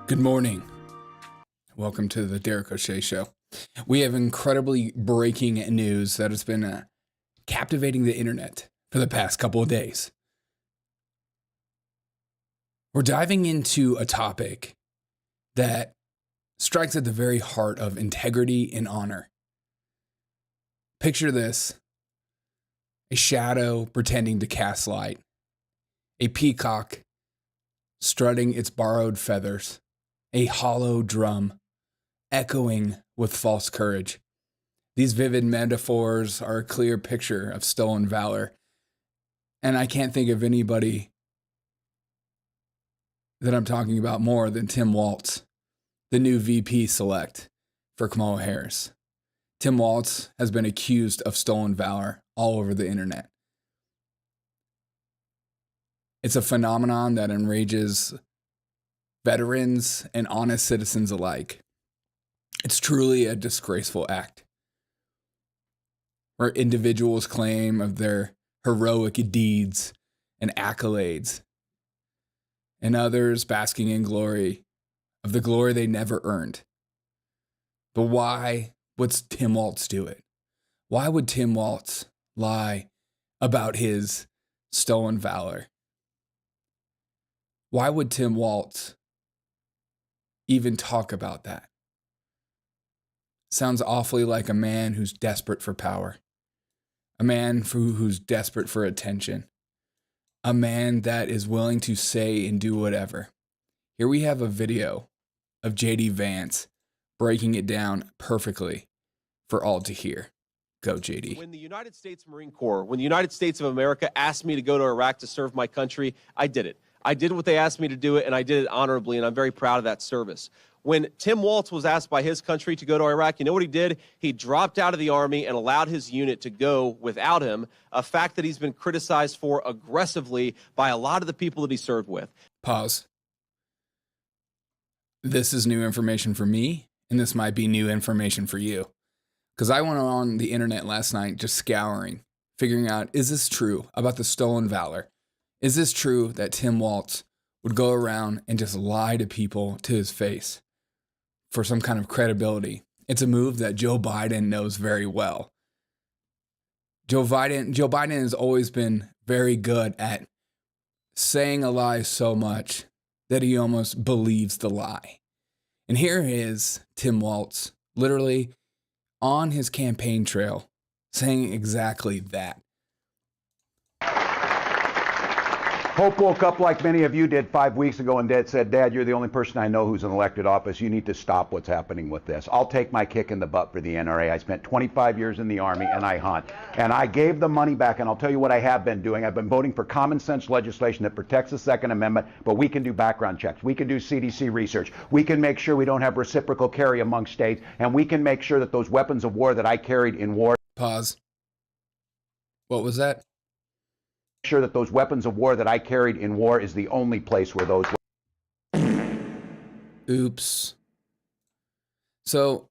Good morning. Welcome to the Derek O'Shea Show. We have incredibly breaking news that has been captivating the internet for the past couple of days. We're diving into a topic that strikes at the very heart of integrity and honor. Picture this: a shadow pretending to cast light, a peacock strutting its borrowed feathers, a hollow drum echoing with false courage. These vivid metaphors are a clear picture of stolen valor, and I can't think of anybody that I'm talking about more than Tim Walz, the new VP select for Kamala Harris. Tim Walz has been accused of stolen valor all over the internet. It's a phenomenon that enrages veterans and honest citizens alike. It's truly a disgraceful act, where individuals claim of their heroic deeds and accolades, and others basking in glory of the glory they never earned. But why would Tim Walz do it? Why would Tim Walz lie about his stolen valor? Why would Tim Walz even talk about that? Sounds awfully like a man who's desperate for power, a man who's desperate for attention, a man that is willing to say and do whatever. Here we have a video of JD Vance breaking it down perfectly for all to hear. Go, JD. When the United States Marine Corps, when the United States of America asked me to go to Iraq to serve my country, I did it. I did what they asked me to do it, and I did it honorably, and I'm very proud of that service. When Tim Walz was asked by his country to go to Iraq, you know what he did? He dropped out of the Army and allowed his unit to go without him, a fact that he's been criticized for aggressively by a lot of the people that he served with. Pause. This is new information for me, and this might be new information for you. Because I went on the internet last night just scouring, figuring out, is this true about the stolen valor? Is this true that Tim Walz would go around and just lie to people to his face for some kind of credibility? It's a move that Joe Biden knows very well. Joe Biden has always been very good at saying a lie so much that he almost believes the lie. And here is Tim Walz, literally on his campaign trail, saying exactly that. Hope woke up like many of you did 5 weeks ago and said, Dad, you're the only person I know who's in elected office. You need to stop what's happening with this. I'll take my kick in the butt for the NRA. I spent 25 years in the Army and I hunt. And I gave the money back, and I'll tell you what I have been doing. I've been voting for common sense legislation that protects the Second Amendment, but we can do background checks. We can do CDC research. We can make sure we don't have reciprocal carry among states, and we can make sure that those weapons of war that I carried in war. Pause. What was that? Sure that those weapons of war that I carried in war is the only place where those. Oops. So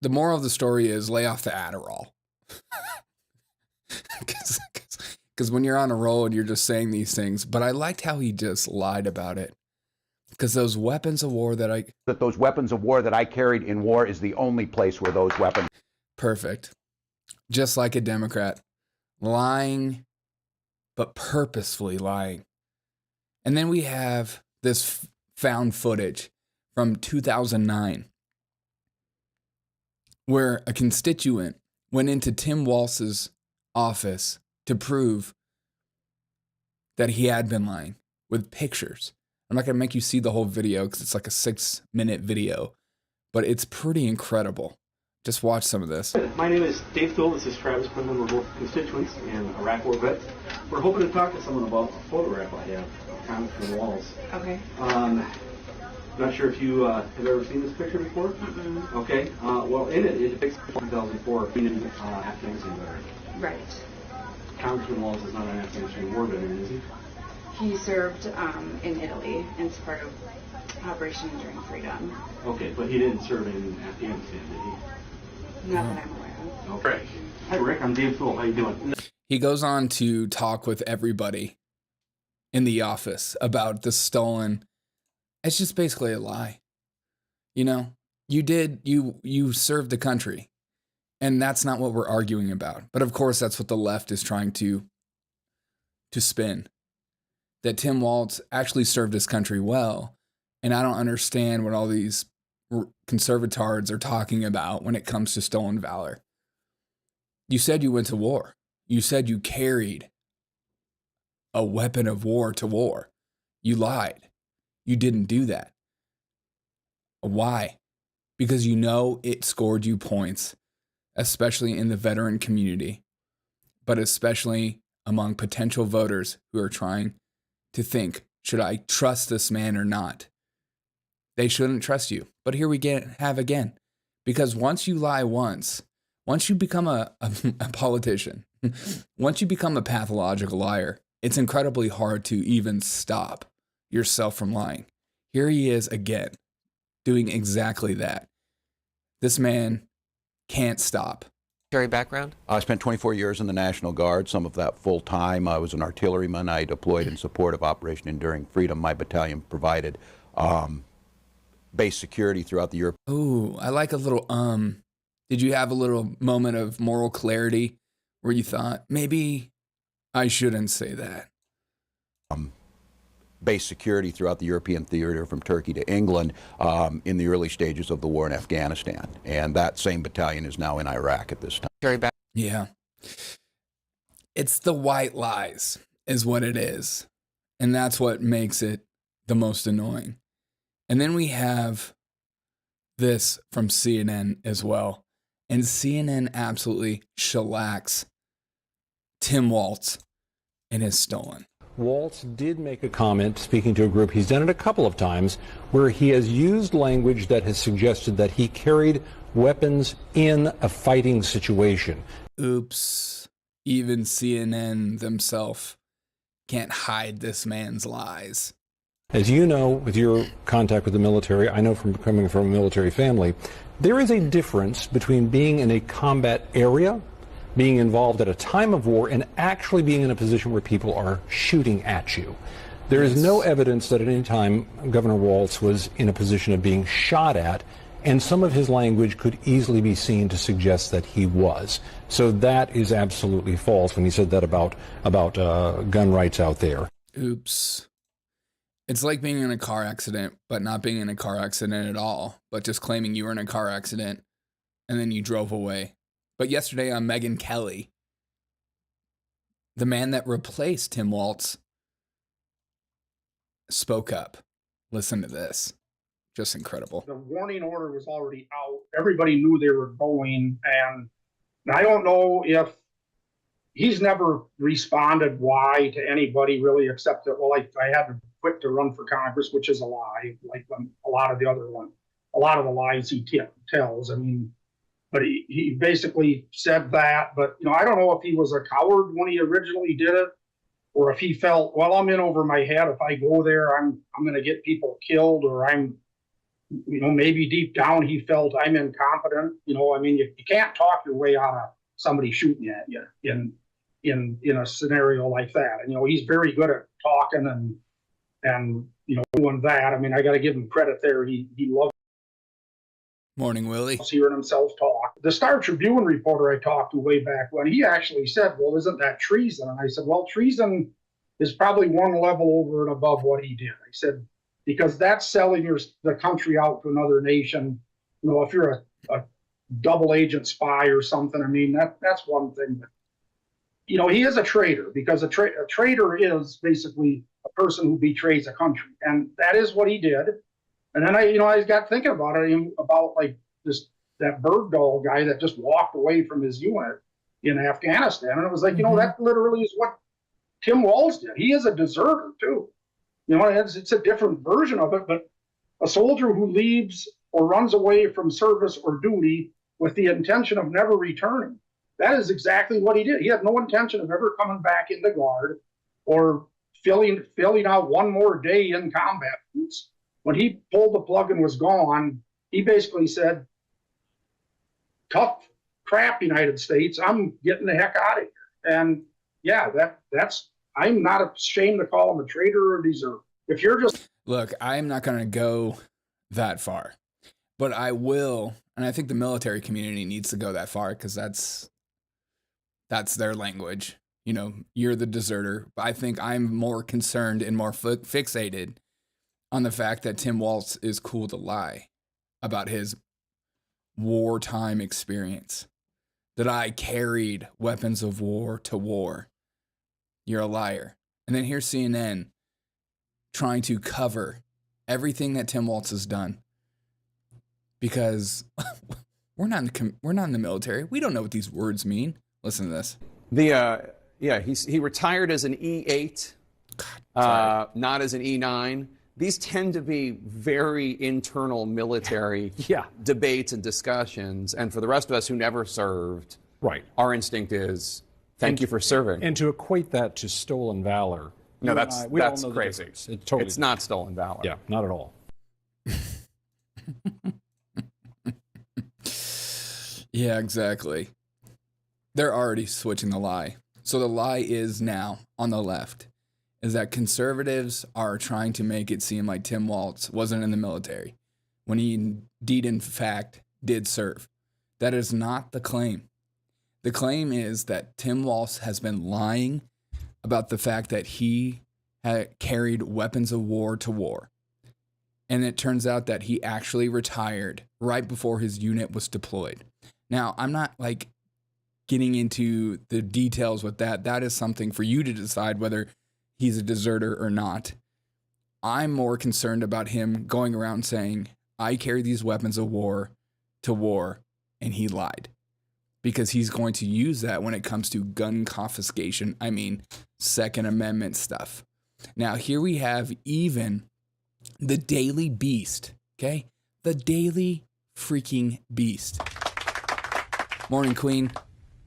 the moral of the story is lay off the Adderall. Because when you're on a roll and you're just saying these things, but I liked how he just lied about it. Because those weapons of war that I carried in war is the only place where those weapons. Perfect. Just like a Democrat. Lying, but purposefully lying. And then we have this found footage from 2009 where a constituent went into Tim Walz's office to prove that he had been lying with pictures. I'm not going to make you see the whole video because it's like a 6-minute video, but it's pretty incredible. Just watch some of this. My name is Dave Thule. This is Travis Quinlan. We're both constituents and Iraq war vets. We're hoping to talk to someone about a photograph I have of Congressman Walz. Okay. Not sure if you have ever seen this picture before? Mm-mm. Okay. Well, in it depicts 2004 in Afghanistan veteran. Right. Congressman Walz is not an Afghanistan war veteran, is he? He served in Italy as part of Operation Enduring Freedom. Okay, but he didn't serve in Afghanistan, did he? Not that I'm aware of. Okay. Hi, Rick. I'm Dave Thule. How you doing? He goes on to talk with everybody in the office about the stolen. It's just basically a lie. You know, you served the country, and that's not what we're arguing about. But of course, that's what the left is trying to spin, that Tim Walz actually served his country well. And I don't understand what all these conservatards are talking about when it comes to stolen valor. You said you went to war. You said you carried a weapon of war to war. You lied. You didn't do that. Why? Because you know it scored you points, especially in the veteran community, but especially among potential voters who are trying to think, should I trust this man or not? They shouldn't trust you. But here we have again. Because once you lie once you become a politician, once you become a pathological liar, it's incredibly hard to even stop yourself from lying. Here he is again, doing exactly that. This man can't stop. Background? I spent 24 years in the National Guard, some of that full time. I was an artilleryman. I deployed in support of Operation Enduring Freedom. My battalion provided base security throughout the Europe. Ooh, I like a little Did you have a little moment of moral clarity where you thought, maybe I shouldn't say that? Base security throughout the European theater from Turkey to England in the early stages of the war in Afghanistan. And that same battalion is now in Iraq at this time. Yeah. It's the white lies is what it is. And that's what makes it the most annoying. And then we have this from CNN as well. And CNN absolutely shellacks Tim Walz and his stolen. Walz did make a comment speaking to a group, he's done it a couple of times, where he has used language that has suggested that he carried weapons in a fighting situation. Oops. Even CNN themselves can't hide this man's lies. As you know, with your contact with the military, I know from coming from a military family, there is a difference between being in a combat area, being involved at a time of war, and actually being in a position where people are shooting at you. There is no evidence that at any time Governor Walz was in a position of being shot at, and some of his language could easily be seen to suggest that he was. So that is absolutely false when he said that about gun rights out there. Oops. It's like being in a car accident, but not being in a car accident at all, but just claiming you were in a car accident and then you drove away. But yesterday on Megyn Kelly, the man that replaced Tim Walz spoke up. Listen to this. Just incredible. The warning order was already out. Everybody knew they were going. And I don't know if he's never responded why to anybody really, except that, well, I had to quit to run for Congress, which is a lie, like a lot of the other ones. A lot of the lies he tells. I mean, but he basically said that. But, you know, I don't know if he was a coward when he originally did it, or if he felt, well, I'm in over my head. If I go there, I'm going to get people killed, or I'm, you know, maybe deep down he felt I'm incompetent. You know, I mean, you can't talk your way out of somebody shooting at you in a scenario like that. And, you know, he's very good at talking and you know, doing that. I mean, I got to give him credit there. He loves Morning, Willie. hearing himself talk. The Star Tribune reporter I talked to way back when, he actually said, well, isn't that treason? And I said, well, treason is probably one level over and above what he did. I said, because that's selling the country out to another nation. You know, if you're a double agent spy or something, I mean, that's one thing. But, you know, he is a traitor, because a traitor is basically a person who betrays a country. And that is what he did. And then I got thinking about like that Bergdahl guy that just walked away from his unit in Afghanistan. And it was like, you know, that literally is what Tim Walz did. He is a deserter too. You know, it's a different version of it, but a soldier who leaves or runs away from service or duty with the intention of never returning, that is exactly what he did. He had no intention of ever coming back in the Guard or filling out one more day in combat boots. When he pulled the plug and was gone, he basically said, tough crap, United States, I'm getting the heck out of here. And yeah, that's I'm not ashamed to call him a traitor or deserter. If you're just... Look, I'm not going to go that far. But I will, and I think the military community needs to go that far because that's their language. You know, you're the deserter. But I think I'm more concerned and more fixated on the fact that Tim Walz is cool to lie about his wartime experience. That I carried weapons of war to war. You're a liar. And then here's CNN trying to cover everything that Tim Walz has done because we're not in the military. We don't know what these words mean. Listen to this. He retired as an E8, not as an E9. These tend to be very internal military debates and discussions. And for the rest of us who never served, our instinct is, thank you for serving. And to equate that to stolen valor. No, that's crazy. It's not stolen valor. Yeah, not at all. Yeah, exactly. They're already switching the lie. So the lie is now on the left is that conservatives are trying to make it seem like Tim Walz wasn't in the military when he indeed, in fact, did serve. That is not the claim. The claim is that Tim Walz has been lying about the fact that he had carried weapons of war to war. And it turns out that he actually retired right before his unit was deployed. Now, I'm not like getting into the details with that. That is something for you to decide whether he's a deserter or not. I'm more concerned about him going around saying, I carry these weapons of war to war, and he lied. Because he's going to use that when it comes to gun confiscation. I mean, Second Amendment stuff. Now, here we have even the Daily Beast, okay? The Daily freaking Beast. Morning, Queen.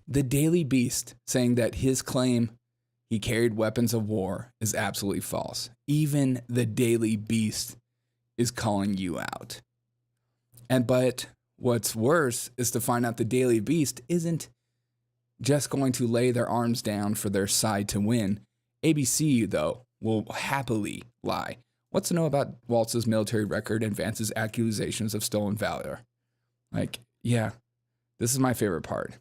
The Daily Beast saying that his claim he carried weapons of war is absolutely false. Even the Daily Beast is calling you out. But what's worse is to find out the Daily Beast isn't just going to lay their arms down for their side to win. ABC, though, will happily lie. What's to know about Walz's military record and Vance's accusations of stolen valor? This is my favorite part.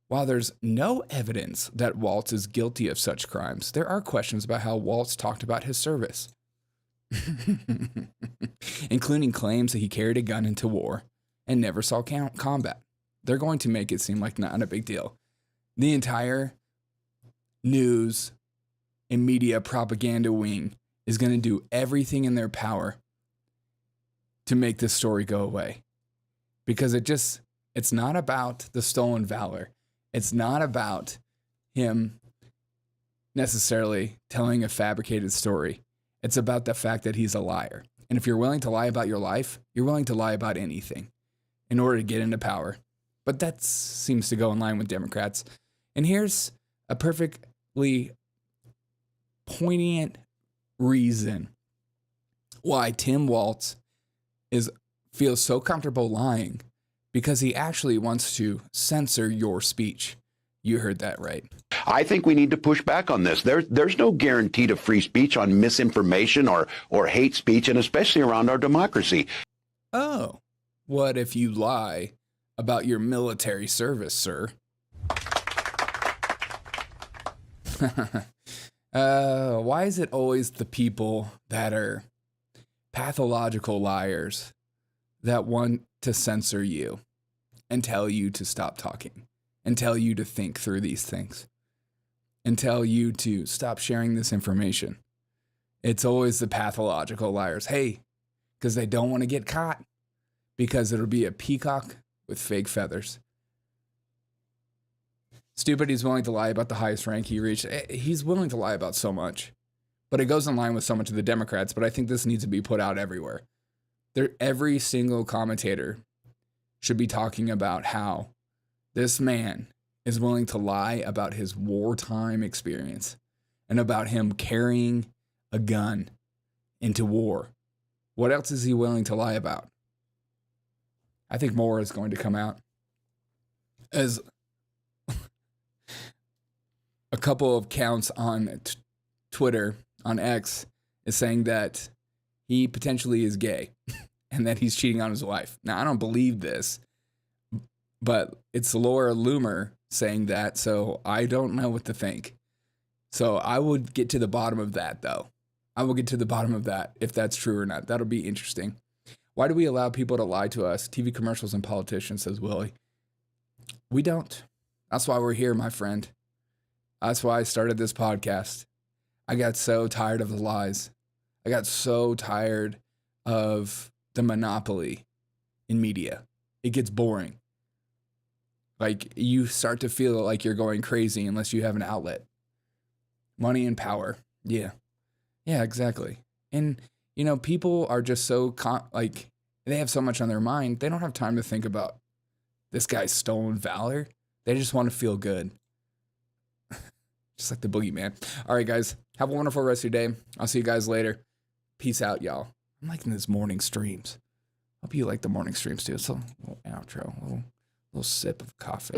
While there's no evidence that Walz is guilty of such crimes, there are questions about how Walz talked about his service, including claims that he carried a gun into war and never saw combat. They're going to make it seem like not a big deal. The entire news and media propaganda wing is going to do everything in their power to make this story go away. Because it's not about the stolen valor. It's not about him necessarily telling a fabricated story. It's about the fact that he's a liar. And if you're willing to lie about your life, you're willing to lie about anything in order to get into power. But that seems to go in line with Democrats. And here's a perfectly poignant reason why Tim Walz feels so comfortable lying, because he actually wants to censor your speech. You heard that right. I think we need to push back on this. There's no guarantee to free speech on misinformation or hate speech, and especially around our democracy. Oh, what if you lie about your military service, sir? Why is it always the people that are pathological liars that want to censor you and tell you to stop talking and tell you to think through these things and tell you to stop sharing this information? It's always the pathological liars. Hey, because they don't want to get caught, because it'll be a peacock with fake feathers. Stupid, he's willing to lie about the highest rank he reached. He's willing to lie about so much, but it goes in line with so much of the Democrats. But I think this needs to be put out everywhere. Every single commentator should be talking about how this man is willing to lie about his wartime experience and about him carrying a gun into war. What else is he willing to lie about? I think more is going to come out. As a couple of counts on Twitter, on X, is saying that he potentially is gay. and that he's cheating on his wife. Now, I don't believe this, but it's Laura Loomer saying that, so I don't know what to think. So I would get to the bottom of that, though. I will get to the bottom of that, if that's true or not. That'll be interesting. Why do we allow people to lie to us? TV commercials and politicians, says Willie. We don't. That's why we're here, my friend. That's why I started this podcast. I got so tired of the lies. I got so tired of the monopoly in media. It gets boring. Like, you start to feel like you're going crazy unless you have an outlet. Money and power. Yeah. Yeah, exactly. And, you know, people are just so, they have so much on their mind. They don't have time to think about this guy's stolen valor. They just want to feel good. Just like the boogeyman. All right, guys. Have a wonderful rest of your day. I'll see you guys later. Peace out, y'all. I'm liking this morning streams. Hope you like the morning streams, too. It's a little outro, a little sip of coffee.